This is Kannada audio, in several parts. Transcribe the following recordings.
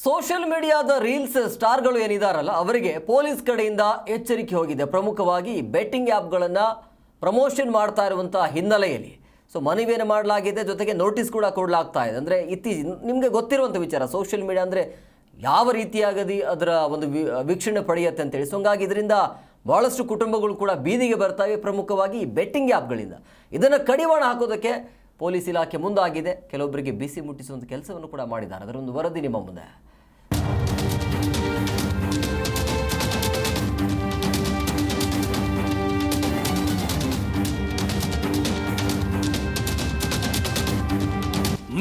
ಸೋಷಿಯಲ್ ಮೀಡಿಯಾದ ರೀಲ್ಸ್ ಸ್ಟಾರ್ಗಳು ಏನಿದಾರಲ್ಲ ಅವರಿಗೆ ಪೊಲೀಸ್ ಕಡೆಯಿಂದ ಎಚ್ಚರಿಕೆ ಹೋಗಿದೆ. ಪ್ರಮುಖವಾಗಿ ಬೆಟ್ಟಿಂಗ್ ಆ್ಯಪ್ಗಳನ್ನು ಪ್ರಮೋಷನ್ ಮಾಡ್ತಾ ಇರುವಂಥ ಹಿನ್ನೆಲೆಯಲ್ಲಿ ಮನವಿಯನ್ನು ಮಾಡಲಾಗಿದೆ, ಜೊತೆಗೆ ನೋಟಿಸ್ ಕೂಡ ಕೊಡಲಾಗ್ತಾ ಇದೆ. ಅಂದರೆ ನಿಮಗೆ ಗೊತ್ತಿರುವಂಥ ವಿಚಾರ, ಸೋಷಿಯಲ್ ಮೀಡಿಯಾ ಅಂದರೆ ಯಾವ ರೀತಿಯಾಗದಿ ಅದರ ಒಂದು ವೀಕ್ಷಣೆ ಪಡೆಯುತ್ತೆ ಅಂತೇಳಿ. ಹಂಗಾಗಿ ಇದರಿಂದ ಭಾಳಷ್ಟು ಕುಟುಂಬಗಳು ಕೂಡ ಬೀದಿಗೆ ಬರ್ತವೆ, ಪ್ರಮುಖವಾಗಿ ಬೆಟ್ಟಿಂಗ್ ಆ್ಯಪ್ಗಳಿಂದ. ಇದನ್ನು ಕಡಿವಾಣ ಹಾಕೋದಕ್ಕೆ ಪೊಲೀಸ್ ಇಲಾಖೆ ಮುಂದಾಗಿದೆ. ಕೆಲವೊಬ್ಬರಿಗೆ ಬಿಸಿ ಮುಟ್ಟಿಸುವಂಥ ಕೆಲಸವನ್ನು ಕೂಡ ಮಾಡಿದ್ದಾರೆ. ಅದರೊಂದು ವರದಿ ನಿಮ್ಮ ಮುಂದೆ.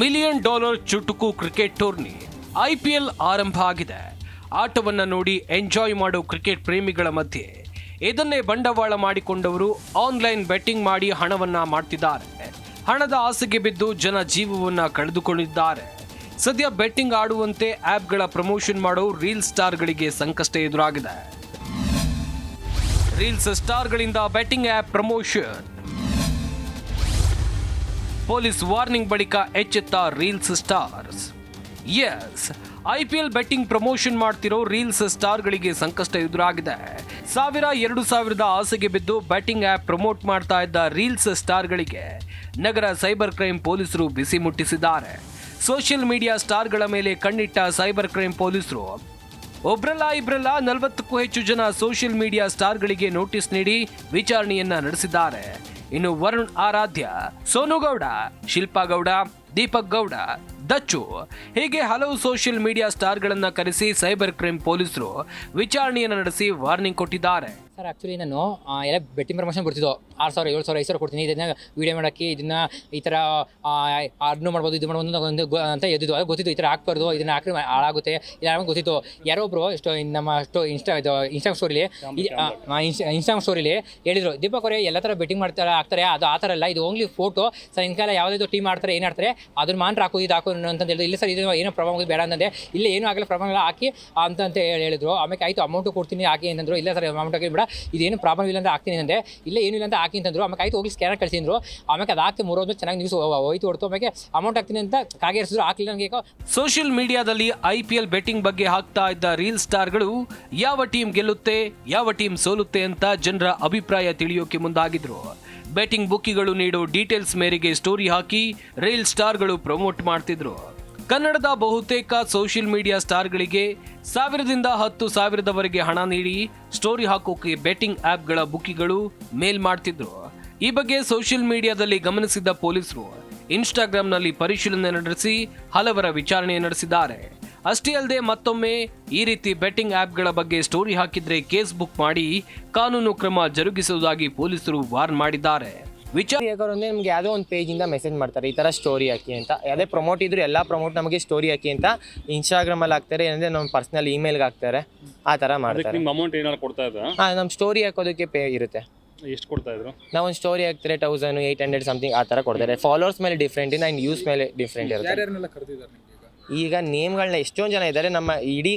$1 ಮಿಲಿಯನ್ ಚುಟುಕು ಕ್ರಿಕೆಟ್ ಟೂರ್ನಿ IPL ಆರಂಭ ಆಗಿದೆ. ಆಟವನ್ನು ನೋಡಿ ಎಂಜಾಯ್ ಮಾಡೋ ಕ್ರಿಕೆಟ್ ಪ್ರೇಮಿಗಳ ಮಧ್ಯೆ ಇದನ್ನೇ ಬಂಡವಾಳ ಮಾಡಿಕೊಂಡವರು ಆನ್ಲೈನ್ ಬೆಟ್ಟಿಂಗ್ ಮಾಡಿ ಹಣವನ್ನ ಮಾಡ್ತಿದ್ದಾರೆ. ಹಣದ ಆಸೆಗೆ ಬಿದ್ದು ಜನ ಜೀವವನ್ನ ಕಳೆದುಕೊಂಡಿದ್ದಾರೆ. ಸದ್ಯ ಬೆಟ್ಟಿಂಗ್ ಆಡುವಂತೆ ಆಪ್ಗಳ ಪ್ರಮೋಷನ್ ಮಾಡೋ ರೀಲ್ ಸ್ಟಾರ್ಗಳಿಗೆ ಸಂಕಷ್ಟ ಎದುರಾಗಿದೆ. ರೀಲ್ಸ್ ಸ್ಟಾರ್ಗಳಿಂದ betting app promotion. Police warning ಬಳಿಕ ಎಚ್ಚೆತ್ತ reels stars. IPL betting promotion ಮಾಡ್ತಿರೋ ರೀಲ್ಸ್ ಸ್ಟಾರ್ಗಳಿಗೆ ಸಂಕಷ್ಟ ಎದುರಾಗಿದೆ. 1,000-2,000 ಆಸೆಗೆ ಬಿದ್ದು ಬೆಟ್ಟಿಂಗ್ ಆಪ್ ಪ್ರಮೋಟ್ ಮಾಡ್ತಾ ಇದ್ದ ರೀಲ್ಸ್ ಸ್ಟಾರ್ಗಳಿಗೆ ನಗರ ಸೈಬರ್ ಕ್ರೈಮ್ ಪೊಲೀಸರು ಬಿಸಿ ಮುಟ್ಟಿಸಿದ್ದಾರೆ. ಸೋಷಿಯಲ್ ಮೀಡಿಯಾ ಸ್ಟಾರ್ಗಳ ಮೇಲೆ ಕಣ್ಣಿಟ್ಟ ಸೈಬರ್ ಕ್ರೈಮ್ ಪೊಲೀಸರು ಒಬ್ರಲ್ಲ ಇಬ್ರಲ್ಲ 40ಕ್ಕೂ ಹೆಚ್ಚು ಜನ ಸೋಷಿಯಲ್ ಮೀಡಿಯಾ ಸ್ಟಾರ್ಗಳಿಗೆ ನೋಟಿಸ್ ನೀಡಿ ವಿಚಾರಣೆಯನ್ನ ನಡೆಸಿದ್ದಾರೆ. ಇನ್ನು ವರುಣ್ ಆರಾಧ್ಯ, ಸೋನು ಗೌಡ, ಶಿಲ್ಪಾ ಗೌಡ, ದೀಪಕ್ ಗೌಡ, ದಚ್ಚು ಹೀಗೆ ಹಲವು ಸೋಷಿಯಲ್ ಮೀಡಿಯಾ ಸ್ಟಾರ್ಗಳನ್ನ ಕರೆಸಿ ಸೈಬರ್ ಕ್ರೈಮ್ ಪೊಲೀಸರು ವಿಚಾರಣೆಯನ್ನು ನಡೆಸಿ ವಾರ್ನಿಂಗ್ ಕೊಟ್ಟಿದ್ದಾರೆ. ಸರ್ ಆ್ಯಕ್ಚುಲಿ ನಾನು ಎಲ್ಲ ಬೆಟ್ಟಿಂಗ್ ಪ್ರಮೋಷನ್ ಬರ್ತಿದ್ದೋ 6,000, 7,000, 5,000 ಕೊಡ್ತೀನಿ, ಇದನ್ನ ವೀಡಿಯೋ ಮಾಡೋಕ್ಕೆ, ಇದನ್ನ ಈ ಥರ ಅದನ್ನು ಮಾಡ್ಬೋದು, ಇದು ಮಾಡ್ಬೋದು ಅಂತ ಎದ್ದಿದ್ದು. ಅದು ಗೊತ್ತಿತ್ತು, ಈ ಥರ ಹಾಕ್ಬಾರ್ದು, ಇದನ್ನ ಹಾಕಿ ಹಾಳಾಗುತ್ತೆ, ಇಲ್ಲ ಗೊತ್ತಿತ್ತು. ಯಾರೋ ಒಬ್ಬರು ನಮ್ಮ ಇನ್ಸ್ಟಾಗ್ರಾಮ್ ಸ್ಟೋರಿಲಿ ಹೇಳಿದ್ರು, ದೀಪಕ್ ಅವರೇ ಎಲ್ಲ ಥರ ಬೆಟ್ಟಿಂಗ್ ಆಗ್ತಾರೆ, ಅದು ಆ ಥರ ಅಲ್ಲ, ಇದು ಓನ್ಲಿ ಫೋಟೋ ಸರ್. ಇನ್ಕಾಲ ಯಾವುದಾದ್ರು ಟೀಮ್ ಆಡ್ತಾರೆ, ಏನು ಆಡ್ತಾರೆ ಅದನ್ನ ಮಾತ್ರ ಹಾಕು, ಇದು ಹಾಕು ಅಂತ ಹೇಳಿದ್ರು. ಇಲ್ಲ ಸರ್, ಇದು ಏನೋ ಪ್ರಾಬ್ಲಮ್ ಬೇಡ ಅಂತಂದೆ. ಇಲ್ಲ ಏನೂ ಆಗಲ್ಲ, ಪ್ರಾಬ್ಲಮ್ ಎಲ್ಲ ಹಾಕಿ ಅಂತ ಹೇಳಿದ್ರು. ಆಮೇಲೆ ಆಯಿತು ಅಮೌಂಟು ಕೊಡ್ತೀನಿ ಹಾಕಿ ಅಂತಂದ್ರು. ಇಲ್ಲ ಸರ್ ಅಮೌಂಟ್ ಹಾಕಿ ಬೇಡ, ಇದೇನು ಪ್ರಾಬ್ಲಮ್ ಇಲ್ಲ ಅಂತ ಹಾಕ್ತೀನಿ ಅಂದೆ. ಇಲ್ಲ ಏನು ಇಲ್ಲ ಅಂತ ಹಾಕಿ ಅಂತಂದ್ರು. ಆಮೇಲೆ ಆಯ್ತು ಹೋಗಿ ಸ್ಕ್ಯಾನರ್ ಕಳಿಸಿದ್ರು. ಆಮೇಲೆ ಅದು ಹಾಕಿ 3 ವರ್ಷ ಚೆನ್ನಾಗಿ ನ್ಯೂಸ್ ಹೋಯ್ತು ಹೊಡ್ತು. ಆಮೇಲೆ ಅಮೌಂಟ್ ಹಾಕ್ತೀನಿ ಅಂತ ಕಾಗೇರಿಸಿದ್ರು, ಹಾಕಲಿಲ್ಲ ನನಗೆ. ಸೋಷಿಯಲ್ ಮೀಡಿಯಾದಲ್ಲಿ IPL ಬೆಟ್ಟಿಂಗ್ ಬಗ್ಗೆ ಹಾಕ್ತಾ ಇದ್ದ ರೀಲ್ ಸ್ಟಾರ್ಗಳು ಯಾವ ಟೀಮ್ ಗೆಲ್ಲುತ್ತೆ, ಯಾವ ಟೀಮ್ ಸೋಲುತ್ತೆ ಅಂತ ಜನರ ಅಭಿಪ್ರಾಯ ತಿಳಿಯೋಕೆ ಮುಂದಾಗಿದ್ರು. ಬೆಟ್ಟಿಂಗ್ ಬುಕ್ಕಿಗಳು ನೀಡೋ ಡೀಟೇಲ್ಸ್ ಮೇರೆಗೆ ಸ್ಟೋರಿ ಹಾಕಿ ರೀಲ್ ಸ್ಟಾರ್ಗಳು ಪ್ರಮೋಟ್ ಮಾಡ್ತಿದ್ರು. ಕನ್ನಡದ ಬಹುತೇಕ ಸೋಷಿಯಲ್ ಮೀಡಿಯಾ ಸ್ಟಾರ್ಗಳಿಗೆ 1,000ದಿಂದ 10,000ವರೆಗೆ ಹಣ ನೀಡಿ ಸ್ಟೋರಿ ಹಾಕೋಕೆ ಬೆಟ್ಟಿಂಗ್ ಆಪ್ಗಳ ಬುಕ್ಕಿಗಳು ಮೇಲ್ ಮಾಡ್ತಿದ್ರು. ಈ ಬಗ್ಗೆ ಸೋಷಿಯಲ್ ಮೀಡಿಯಾದಲ್ಲಿ ಗಮನಿಸಿದ ಪೊಲೀಸರು ಇನ್ಸ್ಟಾಗ್ರಾಂನಲ್ಲಿ ಪರಿಶೀಲನೆ ನಡೆಸಿ ಹಲವರ ವಿಚಾರಣೆ ನಡೆಸಿದ್ದಾರೆ. ಅಷ್ಟೇ ಅಲ್ಲದೆ ಮತ್ತೊಮ್ಮೆ ಈ ರೀತಿ ಬೆಟ್ಟಿಂಗ್ ಆಪ್ಗಳ ಬಗ್ಗೆ ಸ್ಟೋರಿ ಹಾಕಿದ್ರೆ ಕೇಸ್ ಬುಕ್ ಮಾಡಿ ಕಾನೂನು ಕ್ರಮ ಜರುಗಿಸುವುದಾಗಿ ಪೊಲೀಸರು ವಾರ್ನ್ ಮಾಡಿದ್ದಾರೆ. ಅಂದ್ರೆ ನಮ್ಗೆ ಯಾವುದೋ ಒಂದು ಪೇಜಿಂದ ಮೆಸೇಜ್ ಮಾಡ್ತಾರೆ, ಈ ಥರ ಸ್ಟೋರಿ ಹಾಕಿ ಅಂತ. ಯಾವುದೇ ಪ್ರಮೋಟ್ ಇದ್ರು ಎಲ್ಲ ಪ್ರಮೋಟ್ ನಮಗೆ ಸ್ಟೋರಿ ಹಾಕಿ ಅಂತ ಇನ್ಸ್ಟಾಗ್ರಾಮಲ್ಲಿ ಹಾಕ್ತಾರೆ, ಏನಂದರೆ ನಮ್ಮ ಪರ್ಸ್ನಲ್ ಇಮೇಲ್ಗೆ ಹಾಕ್ತಾರೆ, ಆ ಥರ ಮಾಡ್ತಾರೆ. ಅಮೌಂಟ್ ಏನಾದ್ರು ಕೊಡ್ತಾ ಇದ್ರಾ? ನಮ್ಮ ಸ್ಟೋರಿ ಹಾಕೋದಕ್ಕೆ ಪೇ ಇರುತ್ತೆ. ಎಷ್ಟು ಕೊಡ್ತಾ ಇದ್ರು? ನಾವು ಒಂದು ಸ್ಟೋರಿ ಹಾಕ್ತಾರೆ 1,800 ಸಮಥಿಂಗ್ ಆ ಥರ ಕೊಡ್ತಾರೆ. ಫಾಲೋವರ್ಸ್ ಮೇಲೆ ಡಿಫ್ರೆಂಟ್, ಇನ್ನು ಯೂಸ್ ಮೇಲೆ ಡಿಫ್ರೆಂಟ್ ಇರುತ್ತೆ. ಈಗ ನೇಮ್ಗಳನ್ನ ಎಷ್ಟೊಂದು ಜನ ಇದ್ದಾರೆ, ನಮ್ಮ ಇಡೀ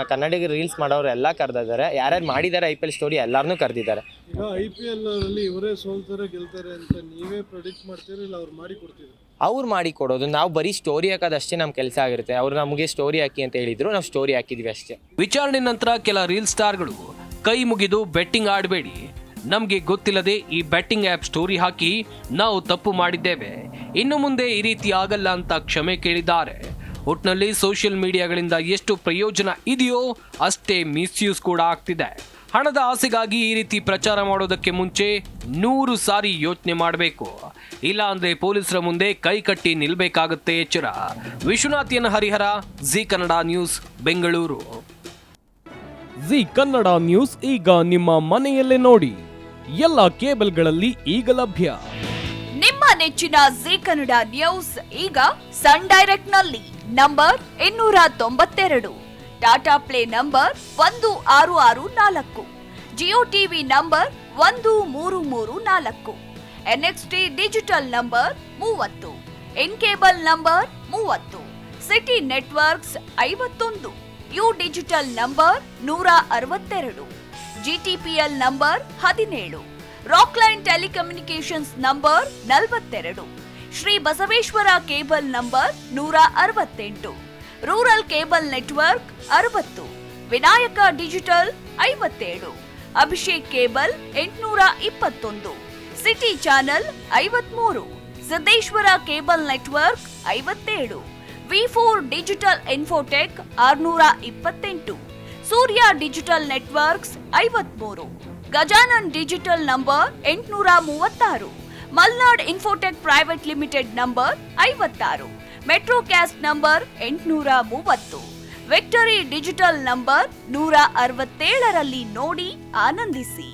ಕನ್ನಡಿಗ ರೀಲ್ಸ್ ಮಾಡೋರೆಲ್ಲ ಕರೆದಿದ್ದಾರೆ. ಯಾರ್ಯಾರು ಮಾಡಿದ್ದಾರೆ IPL ಸ್ಟೋರಿ ಎಲ್ಲರನ್ನೂ ಕರೆದಿದ್ದಾರೆ. ಈಗ IPL ಅಲ್ಲಿ ಇವರೇ ಸೋಲ್ತಾರೆ ಗೆಲ್ತಾರೆ ಅಂತ ನೀವೇ ಪ್ರೆಡಿಕ್ಟ್ ಮಾಡ್ತೀರಾ, ಇಲ್ಲ ಅವ್ರು ಮಾಡಿ ಕೊಡ್ತಿದ್ರು? ಅವ್ರು ಮಾಡಿ ಕೊಡೋದು, ನಾವು ಬರೀ ಸ್ಟೋರಿ ಹಾಕೋದಷ್ಟೇ ನಮ್ಮ ಕೆಲಸ ಆಗಿರುತ್ತೆ. ಅವ್ರು ನಮಗೆ ಸ್ಟೋರಿ ಹಾಕಿ ಅಂತ ಹೇಳಿದ್ರು, ನಾವು ಸ್ಟೋರಿ ಹಾಕಿದ್ವಿ ಅಷ್ಟೇ. ವಿಚಾರಣೆ ನಂತರ ಕೆಲ ರೀಲ್ ಸ್ಟಾರ್ಗಳು ಕೈ ಮುಗಿದು ಬೆಟ್ಟಿಂಗ್ ಆಡಬೇಡಿ, ನಮಗೆ ಗೊತ್ತಿಲ್ಲದೆ ಈ ಬೆಟ್ಟಿಂಗ್ ಆ್ಯಪ್ ಸ್ಟೋರಿ ಹಾಕಿ ನಾವು ತಪ್ಪು ಮಾಡಿದ್ದೇವೆ, ಇನ್ನು ಮುಂದೆ ಈ ರೀತಿ ಆಗಲ್ಲ ಅಂತ ಕ್ಷಮೆ ಕೇಳಿದ್ದಾರೆ. ಒಟ್ನಲ್ಲಿ ಸೋಷಿಯಲ್ ಮೀಡಿಯಾಗಳಿಂದ ಎಷ್ಟು ಪ್ರಯೋಜನ ಇದೆಯೋ ಅಷ್ಟೇ ಮಿಸ್ಯೂಸ್ ಕೂಡ ಆಗ್ತಿದೆ. ಹಣದ ಆಸೆಗಾಗಿ ಈ ರೀತಿ ಪ್ರಚಾರ ಮಾಡೋದಕ್ಕೆ ಮುಂಚೆ 100 ಸಾರಿ ಯೋಚನೆ ಮಾಡಬೇಕು, ಇಲ್ಲ ಅಂದ್ರೆ ಪೊಲೀಸರ ಮುಂದೆ ಕೈ ಕಟ್ಟಿ ನಿಲ್ಬೇಕಾಗುತ್ತೆ. ಎಚ್ಚರ. Vishwanath N Harihara, Zee Kannada news, Bengaluru. Zee Kannada news ಈಗ ನಿಮ್ಮ ಮನೆಯಲ್ಲೇ ನೋಡಿ, ಎಲ್ಲ ಕೇಬಲ್ಗಳಲ್ಲಿ ಈಗ ಲಭ್ಯ. ನಿಮ್ಮ ನೆಚ್ಚಿನ ಜಿ ಕನ್ನಡ ನ್ಯೂಸ್ ಈಗ ಸನ್ ಡೈರೆಕ್ಟ್ ನಲ್ಲಿ number 292, Tata play number 1664, Jio TV number 1334, NXT digital number 30, in cable number 30, city networks 51, U digital number 162, GTPL number 17, Rockline telecommunications number 42, Shri Basaveshwara cable number 168, rural cable network 60, Vinayaka digital 57, Abhishek cable 821, city channel 53, Siddeshwara cable network 57, V4 digital Infotech 628, Surya digital networks 53, Gajanan digital number 836, Malnad Infotech private limited number 56, Metrocast number 830, Victory Digital number 167ರಲ್ಲಿ ನೋಡಿ ಆನಂದಿಸಿ.